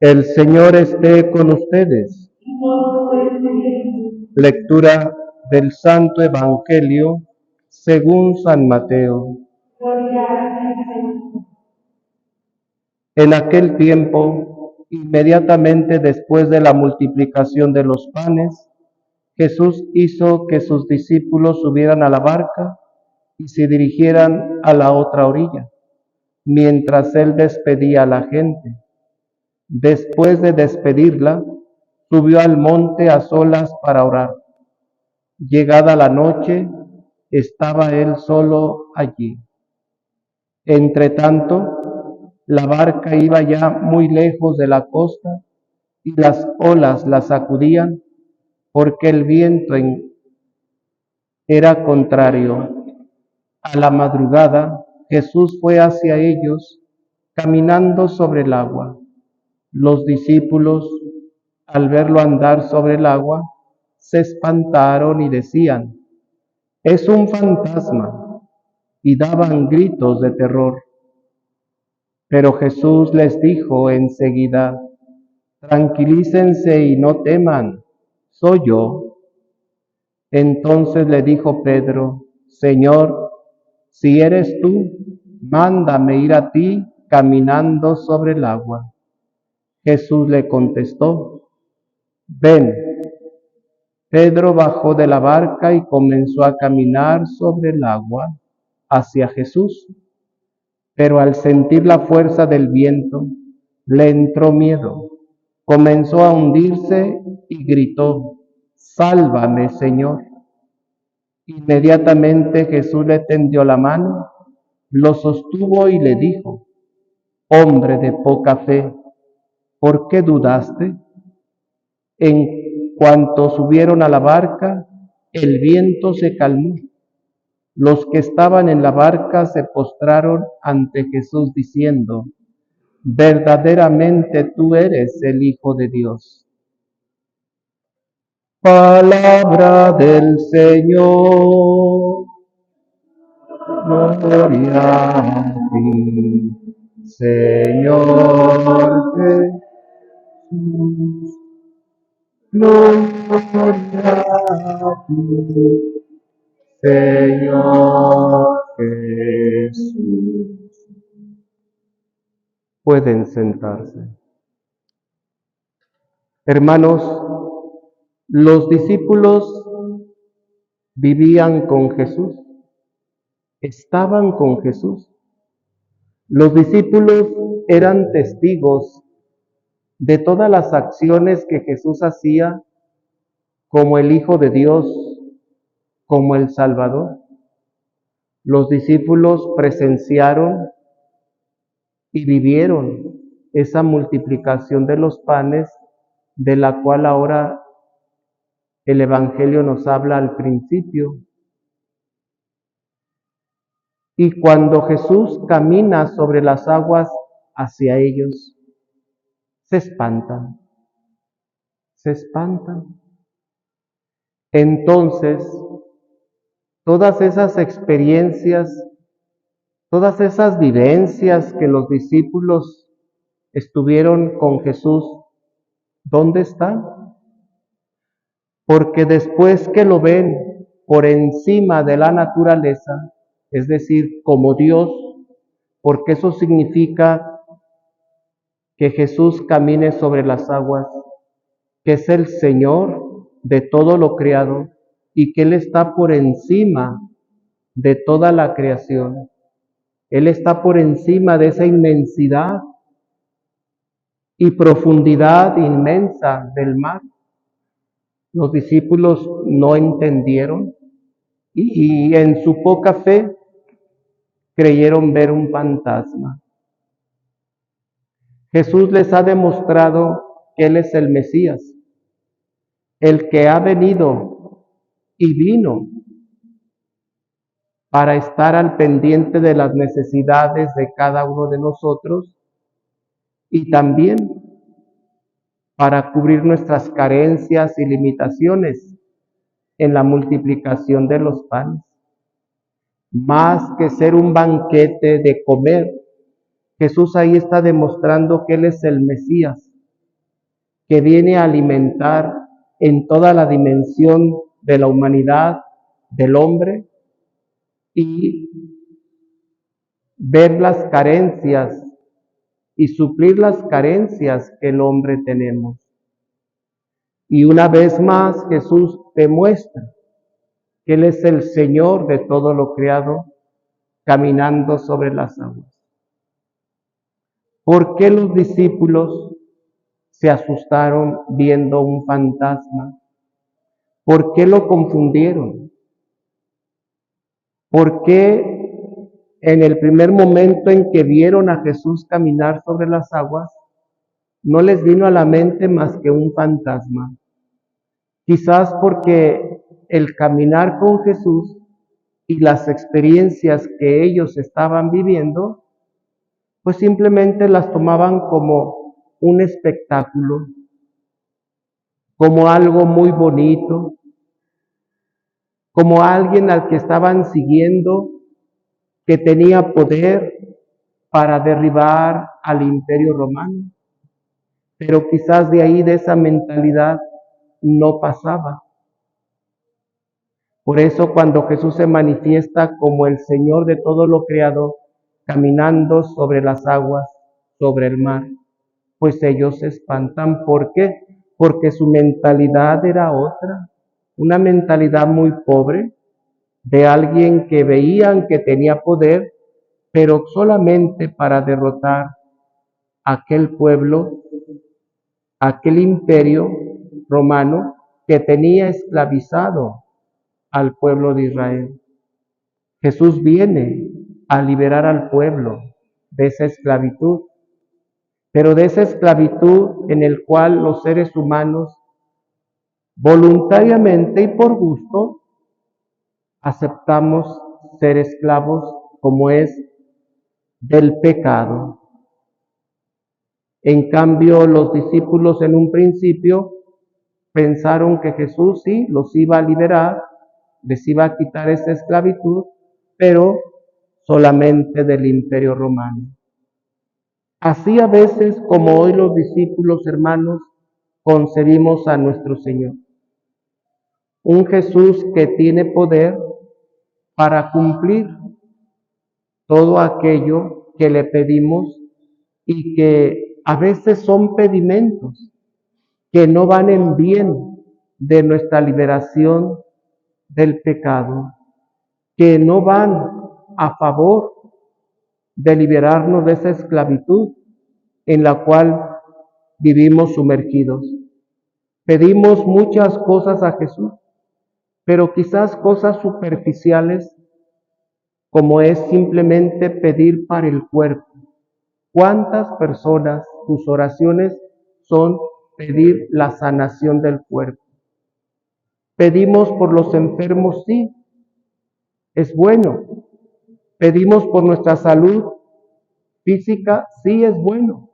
El Señor esté con ustedes. Lectura del Santo Evangelio según San Mateo. En aquel tiempo, inmediatamente después de la multiplicación de los panes, Jesús hizo que sus discípulos subieran a la barca y se dirigieran a la otra orilla, mientras él despedía a la gente. Después de despedirla, subió al monte a solas para orar. Llegada la noche, estaba él solo allí. Entretanto, la barca iba ya muy lejos de la costa y las olas la sacudían porque el viento era contrario. A la madrugada, Jesús fue hacia ellos caminando sobre el agua. Los discípulos, al verlo andar sobre el agua, se espantaron y decían: «Es un fantasma», y daban gritos de terror. Pero Jesús les dijo enseguida: «Tranquilícense y no teman, soy yo». Entonces le dijo Pedro: «Señor, si eres tú, mándame ir a ti caminando sobre el agua». Jesús le contestó: «Ven». Pedro bajó de la barca y comenzó a caminar sobre el agua hacia Jesús, pero al sentir la fuerza del viento, le entró miedo. Comenzó a hundirse y gritó: «Sálvame, Señor». Inmediatamente Jesús le tendió la mano, lo sostuvo y le dijo: «Hombre de poca fe, ¿por qué dudaste?». En cuanto subieron a la barca, el viento se calmó. Los que estaban en la barca se postraron ante Jesús diciendo: «Verdaderamente tú eres el Hijo de Dios». Palabra del Señor. Gloria a ti, Señor Jesús. Gloria a ti, Señor Jesús. Pueden sentarse. Hermanos, los discípulos vivían con Jesús, estaban con Jesús. Los discípulos eran testigos de todas las acciones que Jesús hacía como el Hijo de Dios, como el Salvador. Los discípulos presenciaron y vivieron esa multiplicación de los panes, de la cual ahora el Evangelio nos habla al principio. Y cuando Jesús camina sobre las aguas hacia ellos, se espantan. Entonces, todas esas experiencias, todas esas vivencias que los discípulos estuvieron con Jesús, ¿dónde están? Porque después que lo ven por encima de la naturaleza, es decir, como Dios, porque eso significa que Jesús camine sobre las aguas, que es el Señor de todo lo creado y que Él está por encima de toda la creación. Él está por encima de esa inmensidad y profundidad inmensa del mar. Los discípulos no entendieron y en su poca fe creyeron ver un fantasma. Jesús les ha demostrado que Él es el Mesías, el que ha venido y vino para estar al pendiente de las necesidades de cada uno de nosotros y también para cubrir nuestras carencias y limitaciones en la multiplicación de los panes. Más que ser un banquete de comer, Jesús ahí está demostrando que Él es el Mesías, que viene a alimentar en toda la dimensión de la humanidad, del hombre, y ver las carencias y suplir las carencias que el hombre tenemos. Y una vez más Jesús demuestra que Él es el Señor de todo lo creado, caminando sobre las aguas. ¿Por qué los discípulos se asustaron viendo un fantasma? ¿Por qué lo confundieron? ¿Por qué en el primer momento en que vieron a Jesús caminar sobre las aguas, no les vino a la mente más que un fantasma? Quizás porque el caminar con Jesús y las experiencias que ellos estaban viviendo, pues simplemente las tomaban como un espectáculo, como algo muy bonito, como alguien al que estaban siguiendo, que tenía poder para derribar al Imperio Romano. Pero quizás de ahí, de esa mentalidad, no pasaba. Por eso cuando Jesús se manifiesta como el Señor de todo lo creado, caminando sobre las aguas, sobre el mar, pues ellos se espantan. ¿Por qué? Porque su mentalidad era otra, una mentalidad muy pobre, de alguien que veían que tenía poder, pero solamente para derrotar aquel pueblo, aquel imperio romano que tenía esclavizado al pueblo de Israel. Jesús viene a liberar al pueblo de esa esclavitud, pero de esa esclavitud en el cual los seres humanos voluntariamente y por gusto aceptamos ser esclavos, como es del pecado. En cambio, los discípulos en un principio pensaron que Jesús sí los iba a liberar, les iba a quitar esa esclavitud, pero solamente del Imperio Romano. Así a veces como hoy los discípulos, hermanos, concebimos a nuestro Señor. Un Jesús que tiene poder para cumplir todo aquello que le pedimos y que a veces son pedimentos que no van en bien de nuestra liberación del pecado, que no van a favor de liberarnos de esa esclavitud en la cual vivimos sumergidos. Pedimos muchas cosas a Jesús, pero quizás cosas superficiales, como es simplemente pedir para el cuerpo. ¿Cuántas personas tus oraciones son pedir la sanación del cuerpo? Pedimos por los enfermos, sí, es bueno. Pedimos por nuestra salud física, sí es bueno,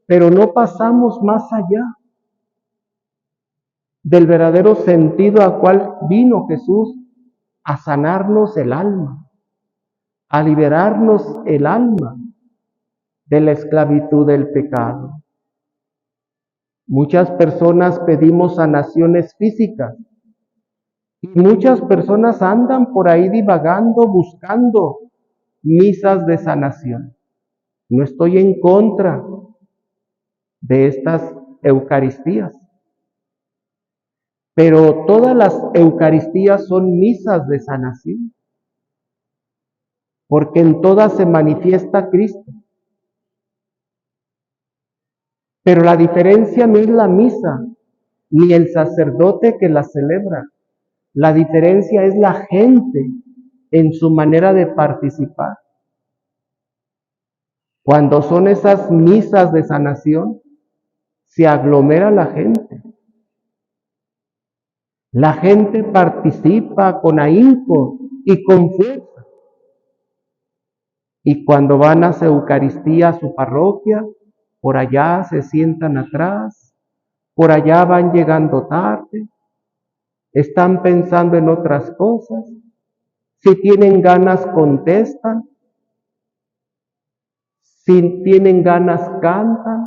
pero no pasamos más allá del verdadero sentido a cual vino Jesús, a sanarnos el alma, a liberarnos el alma de la esclavitud del pecado. Muchas personas pedimos sanaciones físicas y muchas personas andan por ahí divagando, buscando misas de sanación. No estoy en contra de estas Eucaristías, pero todas las Eucaristías son misas de sanación, porque en todas se manifiesta Cristo. Pero la diferencia no es la misa, ni el sacerdote que la celebra. La diferencia es la gente en su manera de participar. Cuando son esas misas de sanación, se aglomera la gente. La gente participa con ahínco y con fuerza. Y cuando van a su Eucaristía, a su parroquia, por allá se sientan atrás, por allá van llegando tarde, están pensando en otras cosas, si tienen ganas contestan, si tienen ganas cantan,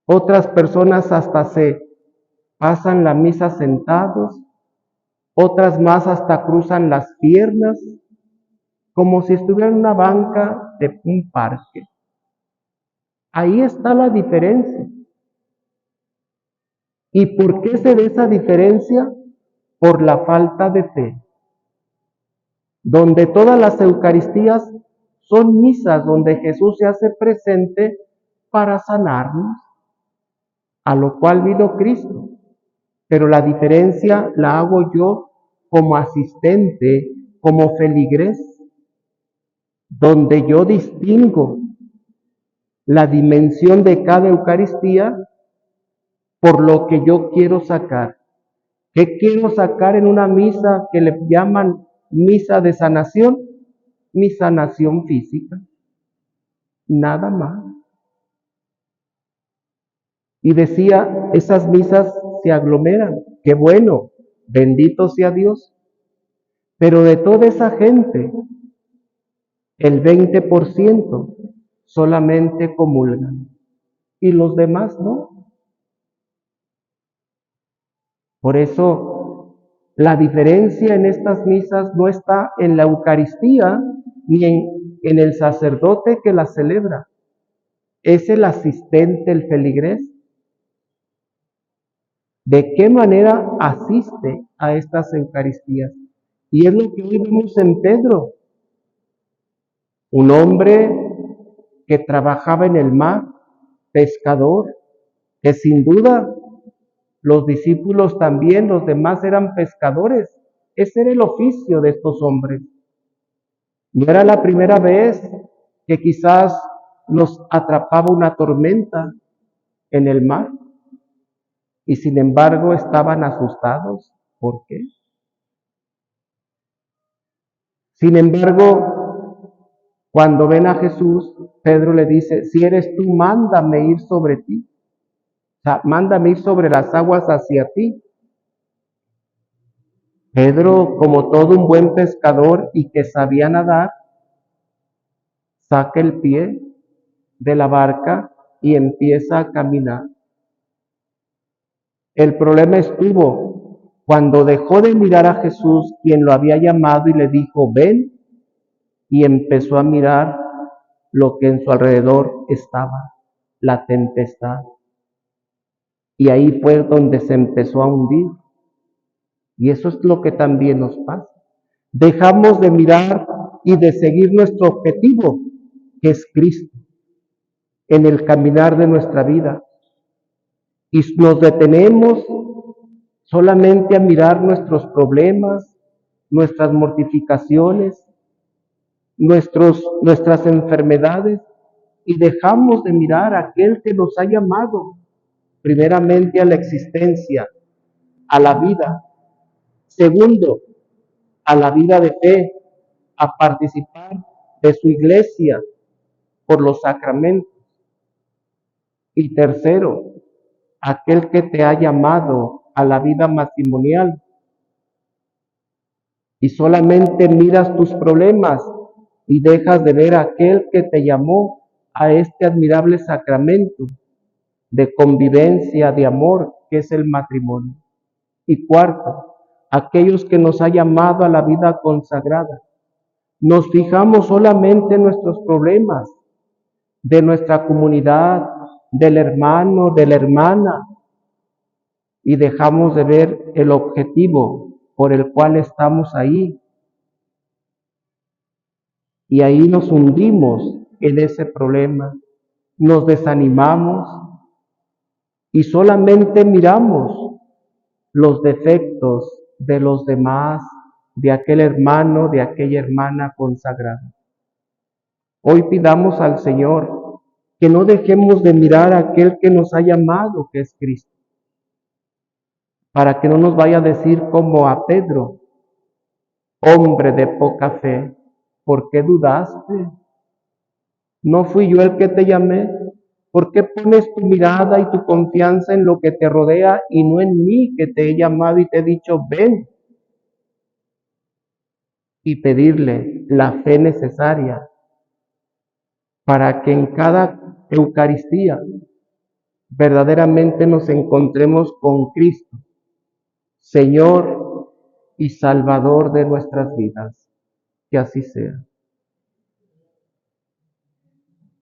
Otras personas hasta se pasan la misa sentados, otras más hasta cruzan las piernas, como si estuvieran en una banca de un parque. Ahí está la diferencia. ¿Y por qué se ve esa diferencia? Por la falta de fe. Donde todas las Eucaristías son misas donde Jesús se hace presente para sanarnos, a lo cual vino Cristo. Pero la diferencia la hago yo como asistente, como feligrés, donde yo distingo la dimensión de cada Eucaristía por lo que yo quiero sacar. ¿Qué quiero sacar en una misa que le llaman misa de sanación? Mi sanación física, nada más. Y decía, esas misas se aglomeran, qué bueno, bendito sea Dios. Pero de toda esa gente, el 20% solamente comulgan y los demás no. Por eso, la diferencia en estas misas no está en la Eucaristía ni en el sacerdote que la celebra. Es el asistente, el feligrés. ¿De qué manera asiste a estas Eucaristías? Y es lo que hoy vemos en Pedro, un hombre que trabajaba en el mar, pescador, que sin duda los discípulos también, los demás eran pescadores. Ese era el oficio de estos hombres. No era la primera vez que quizás los atrapaba una tormenta en el mar y sin embargo estaban asustados. ¿Por qué? Sin embargo, cuando ven a Jesús, Pedro le dice, si eres tú, mándame ir sobre ti. O sea, mándame ir sobre las aguas hacia ti. Pedro, como todo un buen pescador y que sabía nadar, saca el pie de la barca y empieza a caminar. El problema estuvo cuando dejó de mirar a Jesús, quien lo había llamado y le dijo, ven, y empezó a mirar lo que en su alrededor estaba, la tempestad. Y ahí fue donde se empezó a hundir. Y eso es lo que también nos pasa. Dejamos de mirar y de seguir nuestro objetivo, que es Cristo, en el caminar de nuestra vida. Y nos detenemos solamente a mirar nuestros problemas, nuestras mortificaciones, nuestras enfermedades, y dejamos de mirar a aquel que nos ha llamado primeramente a la existencia, a la vida. Segundo, a la vida de fe, a participar de su iglesia por los sacramentos. Y tercero, aquel que te ha llamado a la vida matrimonial y solamente miras tus problemas y dejas de ver a aquel que te llamó a este admirable sacramento de convivencia, de amor, que es el matrimonio. Y cuarto, aquellos que nos ha llamado a la vida consagrada. Nos fijamos solamente en nuestros problemas, de nuestra comunidad, del hermano, de la hermana, y dejamos de ver el objetivo por el cual estamos ahí. Y ahí nos hundimos en ese problema, nos desanimamos y solamente miramos los defectos de los demás, de aquel hermano, de aquella hermana consagrada. Hoy pidamos al Señor que no dejemos de mirar a aquel que nos ha llamado, que es Cristo, para que no nos vaya a decir como a Pedro, hombre de poca fe, ¿por qué dudaste? ¿No fui yo el que te llamé? ¿Por qué pones tu mirada y tu confianza en lo que te rodea y no en mí, que te he llamado y te he dicho, ven? Y pedirle la fe necesaria para que en cada Eucaristía verdaderamente nos encontremos con Cristo, Señor y Salvador de nuestras vidas. Que así sea.